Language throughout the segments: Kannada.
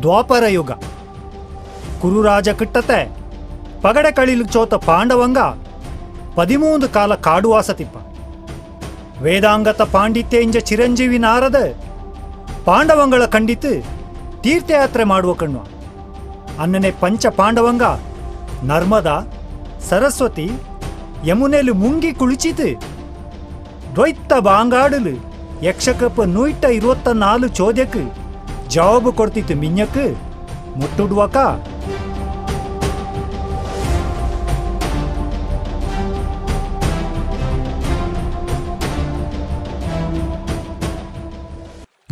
ದ್ವಾಪರ ಯುಗ ಕುರುರಾಜ ಕಿಟ್ಟತೆ ಪಗಡೆ ಕಳಿಲು ಚೋತ ಪಾಂಡವಂಗ 13 ಕಾಲ ಕಾಡುವಾಸ ತಿಪ್ಪ ವೇದಾಂಗತ ಪಾಂಡಿತ್ಯ ಇಂಜ ಚಿರಂಜೀವಿ ನಾರದ ಪಾಂಡವಂಗಳ ಕಂಡಿತು ತೀರ್ಥಯಾತ್ರೆ ಮಾಡುವ ಕಣ್ವ ಅನ್ನನೆ ಪಂಚ ಪಾಂಡವಂಗ ನರ್ಮದಾ ಸರಸ್ವತಿ ಯಮುನೆಲು ಮುಂಗಿ ಕುಳಿಚಿತು ದ್ವೈತ ಬಾಂಗಾಡಲು ಯಕ್ಷಕಪ್ಪ 124 ಚೋದ್ಯಕ್ಕೆ ಜವಾಬು ಕೊಡ್ತಿತ್ತು ಮಿಂಜಕ್ಕೆ ಮುಟ್ಟುಡುವಕ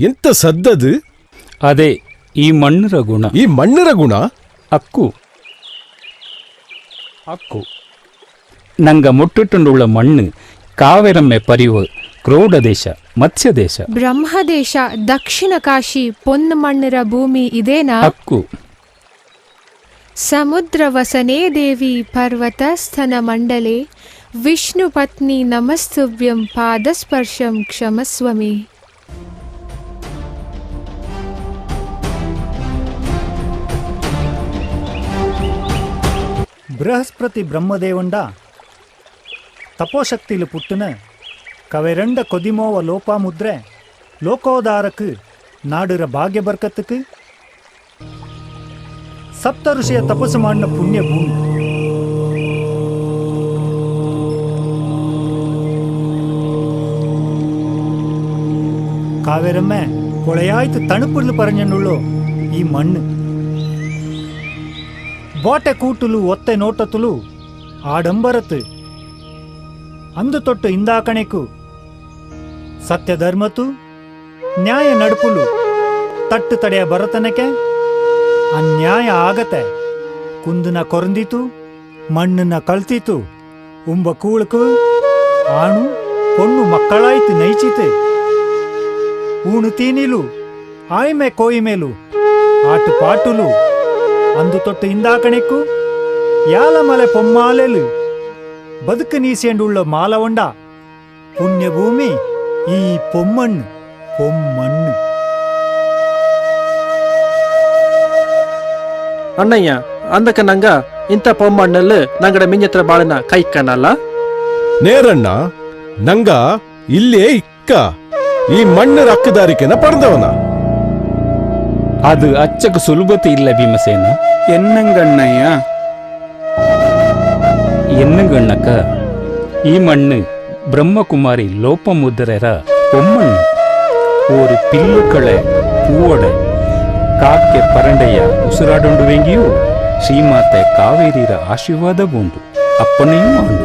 ಎಂತ ಸದ್ದದು ಅದೇ ಈ ಮಣ್ಣರ ಗುಣ. ಈ ಮಣ್ಣರ ಗುಣ ಅಕ್ಕು ಅಕ್ಕು ನಂಗ ಮುಟ್ಟುಟುಂಡುಳ್ಳ ಮಣ್ಣು ಕಾವೆರಮ್ಮೆ ಪರಿವು ಕ್ರೋಢ ದೇಶ ಮತ್ಸ್ಯ ದೇಶ ಬ್ರಹ್ಮದೇಶ ದಕ್ಷಿಣ ಕಾಶಿ ಪೊನ್ನ ಮಣ್ಣರ ಭೂಮಿ ಇದೇನಾ? ಅಕ್ಕು ಸಮುದ್ರ ವಸನೇ ದೇವಿ ಪರ್ವತಸ್ಥನ ಮಂಡಲೆ ವಿಷ್ಣು ಪತ್ನಿ ನಮಸ್ತುಭ್ಯಂ ಪಾದಸ್ಪರ್ಶಂ ಕ್ಷಮಸ್ವಮಿ. ಬೃಹಸ್ಪತಿ ಬ್ರಹ್ಮದೇವಂಡ ತಪೋಶಕ್ತಿಲು ಪುಟ್ಟನ ಕವೆರಂಡ ಕೊದಿಮೋವ ಲೋಪಾಮುದ್ರೆ ಲೋಕೋದಾರಕ್ಕೆ ನಾಡುರ ಭಾಗ್ಯ ಬರ್ಕತ್ತಕ್ಕೆ ಸಪ್ತ ಋಷಿಯ ತಪಸ್ಸು ಮಾಡಿನ ಪುಣ್ಯ ಭೂಮಿ ಕಾವೇರಮ್ಮೆ ಕೊಳೆಯಾಯ್ತು ತಣುಪುರ್ಲು ಪರಂಜನುಳ್ಳು ಈ ಮಣ್ಣು ಬೋಟೆ ಕೂಟುಲು ಒತ್ತೆ ನೋಟತುಲು ಆಡಂಬರತ್ತು ಅಂದು ತೊಟ್ಟು ಇಂದಾಕಣೆಕು ಸತ್ಯ ಧರ್ಮತು ನ್ಯಾಯ ನಡುಪುಲು ತಟ್ಟು ತಡೆಯ ಬರತನಕ್ಕೆ ಅನ್ಯಾಯ ಆಗತೆ ಕುಂದನ ಕೊರಂದಿತು ಮಣ್ಣನ್ನ ಕಳ್ತಿತು ಉಂಬ ಕೂಳಕು ಆಣು ಪೊಣ್ಣು ಮಕ್ಕಳಾಯ್ತು ನೈಚಿತೆ ಊಣು ತೀನಿಲು ಆಯ್ಮೆ ಕೋಯಿಮೇಲು ಆಟು ಪಾಟುಲು ಅಂದು ತೊಟ್ಟು ಇಂದಾಕಣೆಕ್ಕು ಯಾಲ ಮಲೆ ಪೊಮ್ಮಾಲೆಲು ಬದುಕು ನೀಸೆಂಡುಳ್ಳ ಮಾಲವಂಡ ಪುಣ್ಯಭೂಮಿ ಈ ಪೊಮ್ಮಣ್ಣು ಪೊಮ್ಮಣ್ಣು. ಅಣ್ಣಯ್ಯ ಅಂದಕ ನಂಗ ಇಂಥ ಪೊಮ್ಮಣ್ಣಲ್ಲಿ ನಂಗಡ ಮಿಂಜತ್ರ ಬಾಳಿನ ಕೈಕ್ಕನಲ್ಲ ನೇರಣ್ಣ ನಂಗ ಇಲ್ಲೇ ಇಕ್ಕ ಈ ಮಣ್ಣರ ಅಕ್ಕದಾರಿಕೆನ ಪಡೆದವನ ಅದು ಅಚ್ಚకు ಸುಲಭತೆ ಇಲ್ಲ ಭೀಮಸೇನ. என்னங்கண்ணய்ய ಎನ್ನಗಣ್ಣಕ ಈ ಮಣ್ಣು ಬ್ರಹ್ಮಕುಮಾರಿ ಲೋಪಮುದ್ರರ பொம்மಣ್ಣು ஒரு பில்லுக்களை பூவோட ಕಾಕ್ಕೆ ಪರಂಡೆಯ ಉಸಿರಾಡೊಂಡುವೆಂಗಿಯೂ ಶ್ರೀಮಾತೆ ಕಾವೇರಿರ ಆಶೀರ್ವಾದ ಬೂಂಡು ಅಪ್ಪನೆಯೂ ಆಂಡು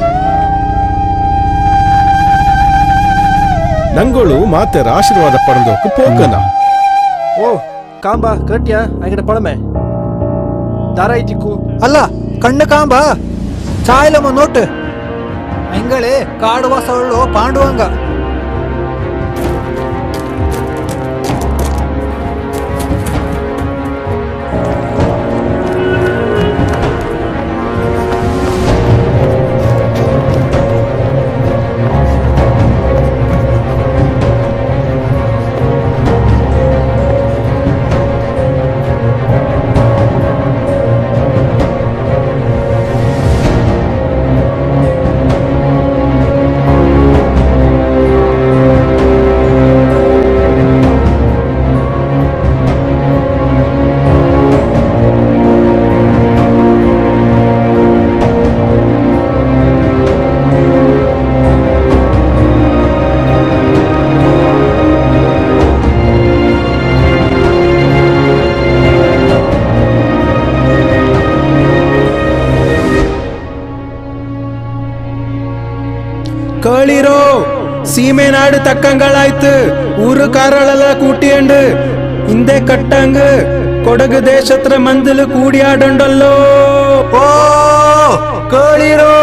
ನಂಗಳು ಮಾತೆರ ಆಶೀರ್ವಾದ ಪಡೆದೋಕು ಪೋಕನ. ಓ ಕಾಂಬಾ ಕಟ್ಯ ಅಂಗಡ ಪಳಮೆ ದಾರ ಐತಿಕ್ಕು ಅಲ್ಲ ಕಣ್ಣು ಕಾಂಬ ಚಾಯಲಮ್ಮ ನೋಟು ಎಂಗಳೇ ಕಾಡುವಾಸ ಉಳ್ಳು ಪಾಂಡುವಂಗ கேளிரோ சீமை நாடு தக்கங்களாய்த்து ஊரு காரளல கூட்டியண்டு இந்த கட்டாங்கு கொடகு தேசத்துல மந்திಲು ಕೂಡಿಯಾಡಂಡಲ್ಲೋ. ಓ ಕೇಳಿರೋ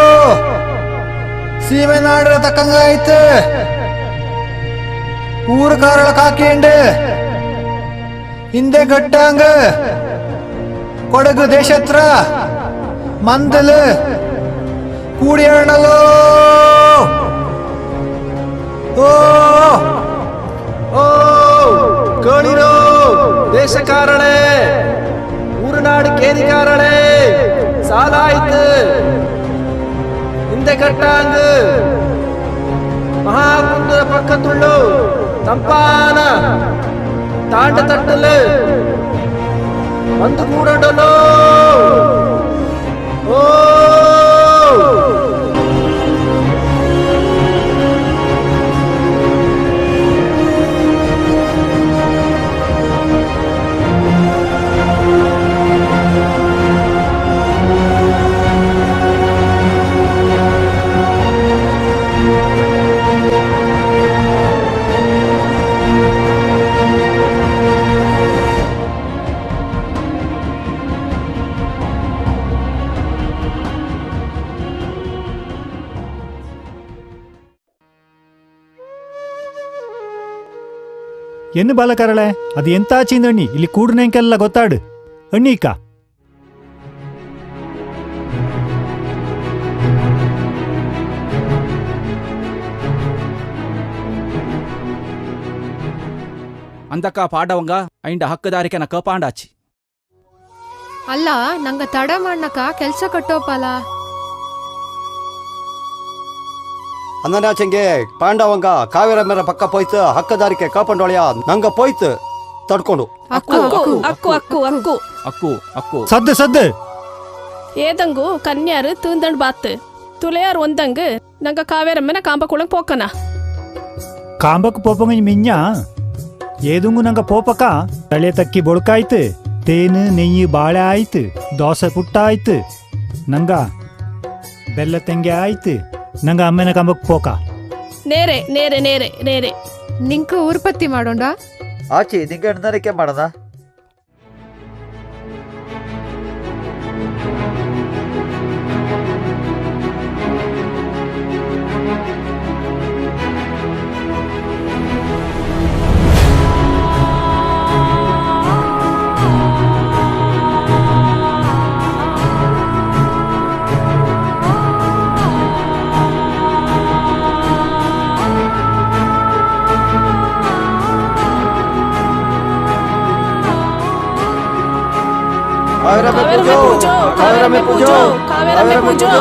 ಸೀಮೆ ನಾಡು ತಕ್ಕಂಗಾಯ್ತು ಊರು ಕಾರಳ ಕಾಕಿಂಡು ಹಿಂದೆ ಗಟ್ಟಾಂಗ ಕೊಡಗು ದೇಶತ್ರ ಮಂದಲು ಕೂಡಿಯಾಡಲೋ. ಓ ಓ കേളിരോ ദേശക്കാരളെ ഊരുനാട് കേരിക്കാരളെ സാലായിത്ത് ഇന്തെ കട്ടാങ്ക് മഹാകുന്ദ പക്കത്തുള്ളു തമ്പാന താണ്ടത്തട്ടില് വന്നു കൂടണ്ടല്ലോ ഓ ಎನ್ನು ಬಾಲಕರಳೆ ಅದು ಎಂತ ಆಚಿಂದಣ್ಣಿ ಇಲ್ಲಿ ಕೂಡ್ನೆಂಕೆಲ್ಲ ಗೊತ್ತಾಡು ಅಣ್ಣೀಕ ಅಂದಕ್ಕ ಪಾಡವಂಗ ಐಂಡ ಹಕ್ಕದಾರಿಕೆನ ಕಪಾಂಡಾಚಿ ಅಲ್ಲ ನಂಗ ತಡ ಮಾಡನಕ ಕೆಲ್ಸ ಕಟ್ಟೋಪಲ ಅಂದನಾಚಂಗೆ ಪಾಂಡವಂಗ ಕಾವೇರ ಮೇರ ಪಕ್ಕ ಪೋಯ್ತು ಹಕ್ಕದಾರಿಕೆ ಕಾಪಂಡೊಳೆಯ ನಂಗ ಪೋಯ್ತು ತಡ್ಕೊಂಡು ಅಕ್ಕು ಅಕ್ಕು ಅಕ್ಕು ಅಕ್ಕು ಅಕ್ಕು ಅಕ್ಕು ಸದ್ದು ಸದ್ದು ஏதங்கு கன்னியாரு தூந்தண்டு பாத்து துளையார் ஒந்தங்கு நங்க காவேரம்மன காம்பக்குளம் போக்கனா ಕಾಂಬಕ್ ಪೋಪಂಗ ಮಿಂಜ ಏದುಂಗು ನಂಗ ಪೋಪಕ ತಳೆ ತಕ್ಕಿ ಬೊಳಕಾಯ್ತು ತೇನು ನೆಯ್ಯಿ ಬಾಳೆ ಆಯ್ತು ದೋಸೆ ಪುಟ್ಟ ಆಯ್ತು ನಂಗ ಬೆಲ್ಲ ತೆಂಗೆ ಆಯ್ತು ನಂಗ ಅಮ್ಮನ ಕಂಬಕ್ ಪೋಕ நேரே நேரே நேரே நேரே ನಿಂಕ ಊರ್ಪತ್ತಿ ಮಾಡೋಣ ಆಚಿ ನಿಂಗೆ ಎಣ್ಣರಿಕೆ ಮಾಡದ காவேரம்மை பூஜோ காவேரம்மை பூஜோ காவேரம்மை பூஜோ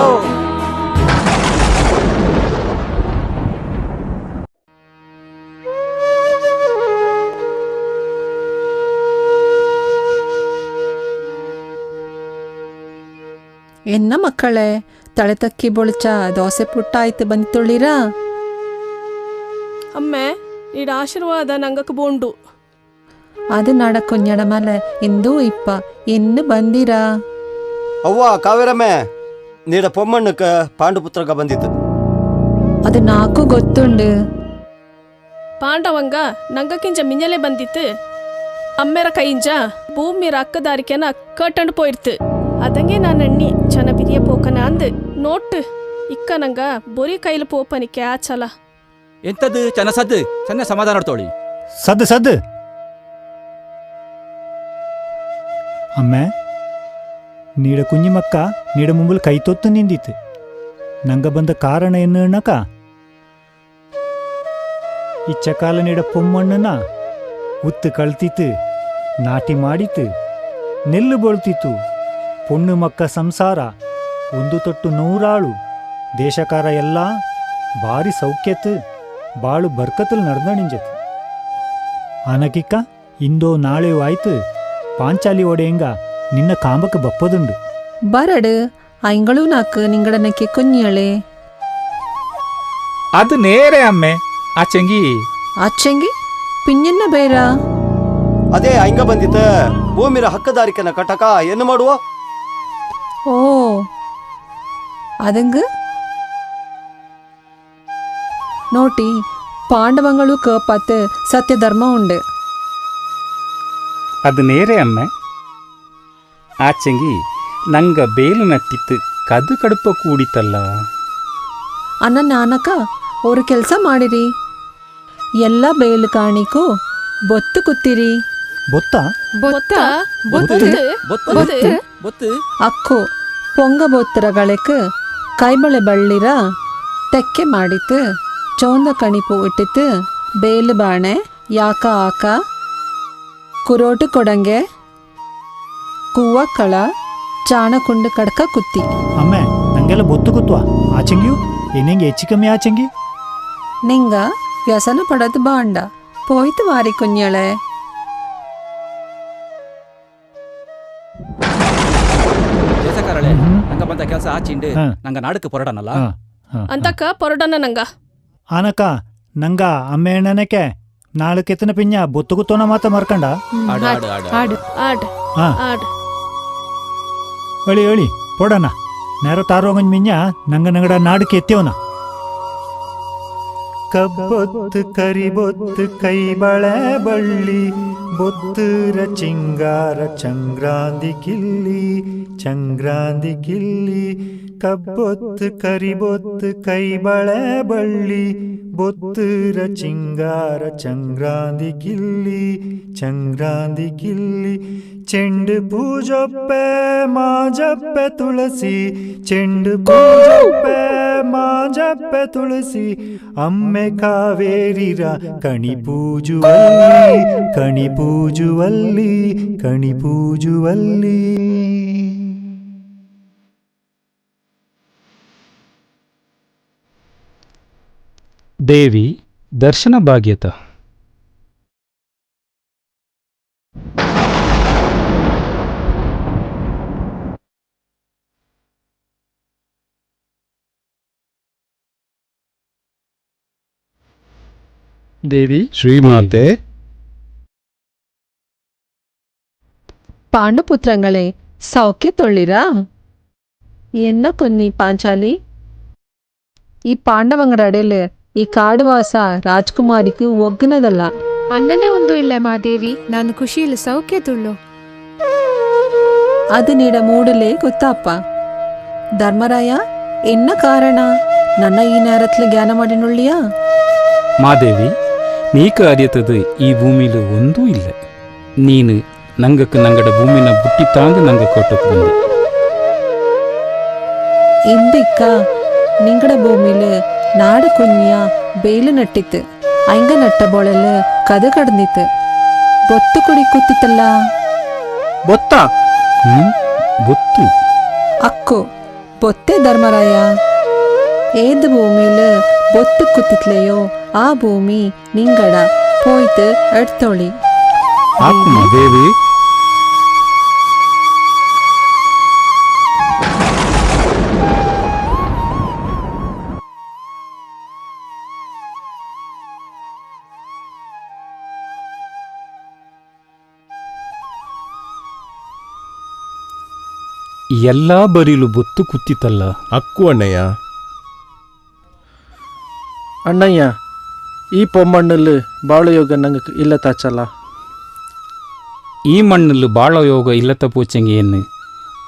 ಎನ್ನ ಮಕ್ಕಳೇ ತಳೆ ತಕ್ಕಿ ಬೊಳಚ ದೋಸೆ ಪುಟ್ಟ ಆಯ್ತು ಬಂದಿತ್ತುಳ್ಳಿರಾ ಅಮ್ಮೆ ಈಡ ಆಶೀರ್ವಾದ ನಂಗಕ್ಕೆ ಬೋಂಡು ಅದು ನಾಡ ಕುഞ്ഞಡ ಮಲೆ ಇಂದೂ ಇಪ್ಪ ಇನ್ನು ಬಂದಿರಾ ಅವ್ವ ಕಾವೇರಮ್ಮೆ ನೀಡ ಪೊಮ್ಮಣ್ಣಕ್ಕ ಪಾಂಡುಪುತ್ರಗ ಬಂದಿತ್ತು ಅದು ನಾಕು ಗೊತ್ತುಂಡು ಪಾಂಡವಂಗ ನಂಗಕ್ಕಿಂಚ ಮಿಂಜಲೆ ಬಂದಿತ್ತು ಅಮ್ಮೆರ ಕೈಂಜ ಭೂಮಿರ ಅಕ್ಕದಾರಿಕೆನ ಕಟ್ಟಂಡು ಪೋಯಿರ್ತು ಅದಂಗೆ ನಾನಣ್ಣಿ ಚನ ಬಿರಿಯ ಪೋಕನ ಅಂದ್ ನೋಟ್ ಇಕ್ಕ ನಂಗ ಬೊರಿ ಕೈಲು ಪೋಪನಿಕೆ ಆಚಲ ಎಂತದ್ದು ಚೆನ್ನ ಸದ್ದು ಚೆನ್ನ ಸಮಾಧಾನ ನೋಡ್ತೋಳಿ ಸದ್ದು ಸದ್ದು ಅಮ್ಮೆ ನೀಡ ಕುഞ്ഞിಮಕ್ಕ ನೀಡ ಮುಂಬಲ್ ಕೈ ತೊತ್ತು ನಿಂದಿತ್ತು ನಂಗ ಬಂದ ಕಾರಣ ಎನ್ನು ಅಣ್ಣಕ ಇಚ್ಚಕಾಲ ನೀಡ ಪೊಮ್ಮಣ್ಣನ ಉತ್ತು ಕಳ್ತಿತ್ತು ನಾಟಿ ಮಾಡಿತ್ತು ನೆಲ್ಲು ಬೊಳ್ತಿತ್ತು ಪೊಣ್ಣು ಮಕ್ಕ ಸಂಸಾರ ಒಂದು ತೊಟ್ಟು 100 ದೇಶಕಾರ ಎಲ್ಲ ಬಾರಿ ಸೌಖ್ಯತ್ತು ಬಾಳು ಬರ್ಕತಲ್ ನಡ್ದಣಿಂಜತ್ ಆನಕಿಕ್ಕ ಇಂದೋ ನಾಳೆಯೂ ಆಯ್ತು ಪಾಂಚಾಲಿ ಒಡೆಯಂಗ ನಿನ್ನ ಕಾಂಬಕ್ಕೆ ಬಪ್ಪದುಂಡು ಬರಡು ಐಂಗಳು ನಾಕು ನಿಂಗಡನಕ್ಕೆ ಕುഞ്ഞിಯಳೆ ಅದು ನೇರೆ ಅಮ್ಮೆ ಆಚಂಗಿ ಆಚೆಂಗಿ ಪಿഞ്ഞನ್ನ ಬೇರ ಅದೇ ಹಂಗ ಬಂದಿತ್ತು ಭೂಮಿರ ಹಕ್ಕದಾರಿಕೆನ ಕಟ್ಟಕ ಏನು ಮಾಡುವ ಓ ಅದಂಗ ನೋಟಿ ಪಾಂಡವಂಗಳು ಕೇಪತ್ತು ಸತ್ಯ ಧರ್ಮ ಉಂಡು ಅದು ನೇರೆ ಅಮ್ಮೆ ಆಚಂಗಿ ನಂಗ ಬೇಲು ನಟ್ಟಿತ್ತು ಕದು ಕಡುಪ ಕೂಡಿತಲ್ಲ ಅನ್ನ ನಾನಕ ஒரு ಕೆಲಸ ಮಾಡಿರಿ ಎಲ್ಲ ಬೇಲು ಕಾಣಿಕು ಬೊತ್ತು ಕುತ್ತಿರಿ ಬೊತ್ತ ಬೊತ್ತ ಬೊತ್ತು ಬೊತ್ತು ಬೊತ್ತು ಬೊತ್ತು ಅಕ್ಕು ಪೊಂಗ ಬೊತ್ತರಗಳಕ್ಕೆ ಕೈಬಳೆ ಬಳ್ಳಿರ ತೆಕ್ಕೆ ಮಾಡಿತು ಚೌಂದ ಕಣಿಪು ಇಟ್ಟಿತ್ತು ಬೇಲು ಬಾಣೆ ಯಾಕ ಆಕ ಕುರೋಟು ಕೊಡಂಗೆ ಕೂವಕ್ಕಳ ಚಾಣಕುಂಡು ಕಡ್ಕ ಕುತ್ತಿ ಅಮ್ಮೆ ನಂಗೆಲ್ಲ ಬೊತ್ತು ಕೂತ್ವಾ ಆಚಂಗಿಯು ಏನೆಂಗೆ ಹೆಚ್ಚು ಕಮ್ಮಿ ಆಚಂಗಿ ನಿಂಗ ವ್ಯಸನ ಪಡೋದು ಬಾಂಡ ಪೋಯ್ತು ಮಾರಿ ಕುഞ്ഞളെ ದೇಶಕಾರಳೆ ನಂಗ ಬಂದ ಕೆಲಸ ಆಚಿಂಡು ಹಾ. ನಂಗ ನಾಡಕ್ಕೆ ಹೊರಡನಲ್ಲ ಅಂತಕ್ಕ ಪೊರಡನ ನಂಗ ಆನಕ ನಂಗ ಅಮ್ಮೆ ಅಣ್ಣನಕ್ಕೆ ನಾಳೆ ಕೆತ್ತನ ಪಿಂಜ ಬೊತ್ತು ಕೂತೋನ ಮಾತ ಮರ್ಕಂಡ ಆಡು ಆಡು ಆಡು ಆಡು ಆಡ್ ಹಾ ಆಡ್ ಹೇಳಿ ಪೋಡಣ ನೇರ ತಾರೋಗಂಜ್ ಮಿಂಜ ನಂಗಡ ನಾಡಕ್ಕೆ ಎತ್ತೇವನ ಕಬ್ಬೊತ್ತು ಕರಿಬೊತ್ತು ಕೈ ಬಳೆ ಬಳ್ಳಿ ಬೊತ್ತುರ ಚಿಂಗಾರ ಚಂಗ್ರಾಂದಿ ಕಿಲ್ಲಿ ಕಬ್ಬೊತ್ತು ಕರಿಬೊತ್ತು ಕೈ ಬಳೆ ಬಳ್ಳಿ ಬೊತ್ತುರ ಚಿಂಗಾರ ಚಂಗ್ರಾಂದಿ ಕಿಲ್ಲಿ ಚೆಂಡು ಪೂಜೊಪ್ಪೆ ಮಾಜಪ್ಪೆ ತುಳಸಿ ಚೆಂಡು ಪೂಜೊಪ್ಪೆ ಮಾಜಪ್ಪೆ ತುಳಸಿ ಅಮ್ಮೆ ಕಾವೇರಿರ ಕಣಿ ಪೂಜುವಲ್ಲಿ ದೇವಿ ದರ್ಶನ ಭಾಗ್ಯತ ದೇವಿ ಶ್ರೀಮಾತೆ പാണ്ഡുപുത്രങ്ങളെ സൗഖ്യത്തൊള്ളിരാ എന്ന കൊന്നി പാഞ്ചാലി ഈ ಪಾಂಡವಂಗರ ಅಡೆಯಲ್ಲಿ ಈ ಕಾಡುವಾಸ ರಾಜ್ಕುಮಾರಿಗೆ ಒಗ್ಗನದಲ್ಲ ಅನ್ನನೇ ಒಂದು ಇಲ್ಲ ಮಾದೇವಿ ನಾನು ಖುಷಿಯಲ್ಲಿ ಸೌಖ್ಯ ತುಳ್ಳು ಅದು ನೀಡ ಮೂಡಲೇ ಗೊತ್ತಪ್ಪ ಧರ್ಮರಾಯ ಎನ್ನ ಕಾರಣ ನನ್ನ ಈ നേരത്തിൽ ಜ್ಞಾನ ಮಾಡಿನುಳ್ಳಿಯಾ ಮಾದೇವಿ ನೀಕ ಅರಿಯತದು ಈ ಭೂಮಿಲು ಒಂದೂ ಇಲ್ಲ ನೀನು ನಂಗಕ್ಕೆ ನಂಗಡ ಭೂಮಿನ ಬುಟ್ಟಿ ತಾಂದು ನಂಗ ಕೊಟ್ಟಕ್ಕೆ ಬಂದೆ ಇಂದಿಕ್ಕ നിങ്ങളുടെ ഭൂമിയില് നാട് കുഞ്ഞിയ ബെയില് നട്ടിത്ത് അയങ്ക നട്ട ബോളല് കഥ കടന്നിത്ത് ബൊത്തു കുടി കുത്തിത്തല്ല ಬೊತ್ತ ಬೊತ್ತು അക്കു ബൊത്തെ ധർമ്മരായ ഏത് ഭൂമിയില് ബൊത്ത് കുത്തിത്ലെയോ ആ ഭൂമി നിങ്ങട പോയിട്ട് എടുത്തോളി ಆತ್ಮ ದೇವಿ ಎಲ್ಲಾ ಬರಿಲು ಬೊತ್ತು ಕುತ್ತಿತಲ್ಲ ಅಕ್ಕು ಅಣ್ಣಯ್ಯ ಅಣ್ಣಯ್ಯ ಈ ಪೊಮ್ಮಣ್ಣಲ್ಲಿ ಬಾಳಯೋಗ ನಂಗೆ ಇಲ್ಲ ತಾಚಲ್ಲ ಈ ಮಣ್ಣಲ್ಲಿ ಬಾಳ ಯೋಗ ಇಲ್ಲತ ಪೂಚಂಗೆ ಎನ್ನು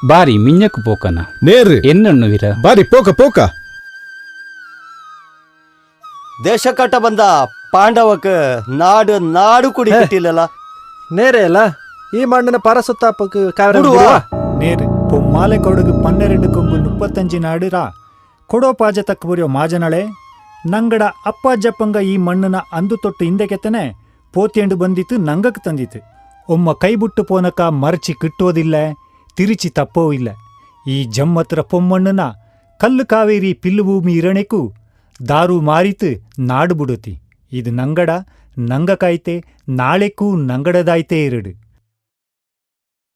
ಬಾರಿ ಮಿಂಜಕ್ಕೆ ಪೋಕನ ನೇರು ಎನ್ನಣ್ಣುವಿರ ಬಾರಿ ಪೋಕ ದೇಶ ಕಟ್ಟ ಬಂದ ಪಾಂಡವಕ್ಕೆ ನಾಡು ಕುಡಿ ಕಟ್ಟಿಲ್ಲಲ್ಲ ನೇರೆ ಅಲ್ಲ ಈ ಮಣ್ಣಿನ ಪರಸುತ್ತಾಪಕ್ಕೆ ಬಿಡುವ. நேரு பொம்மாலை கொடுகு 12 கொம்பு 35 நாடுரா ಕೊಡೋ ಪಾಜ ತಕ್ಕ ಬರೆಯೋ ಮಾಜನಳೆ ನಂಗಡ ಅಪ್ಪ ಜಪ್ಪಂಗ ಈ ಮಣ್ಣನ ಅಂದು ತೊಟ್ಟು ಹಿಂದೆ ಕೆತ್ತನೆ ಪೋತಿಯಂಡು ಬಂದಿತ್ತು ನಂಗಕ್ಕೆ ತಂದಿತ್ತು ಒಮ್ಮ ಕೈಬುಟ್ಟು ಪೋನಕ ಮರಚಿ ಕಿಟ್ಟೋದಿಲ್ಲ ತಿರುಚಿ ತಪ್ಪೋ ಇಲ್ಲ ಈ ಜಮ್ಮತ್ರ ಪೊಮ್ಮಣ್ಣನ ಕಲ್ಲು ಕಾವೇರಿ ಪಿಲ್ಲು ಭೂಮಿ ಇರಣೆಗೂ ದಾರು ಮಾರಿತು ನಾಡು ಬಿಡುತ್ತಿ ಇದು ನಂಗಡ ನಂಗ ಕಾಯ್ತೆ ನಾಳೆಕ್ಕೂ ನಂಗಡದಾಯ್ತೇ ಇರಡು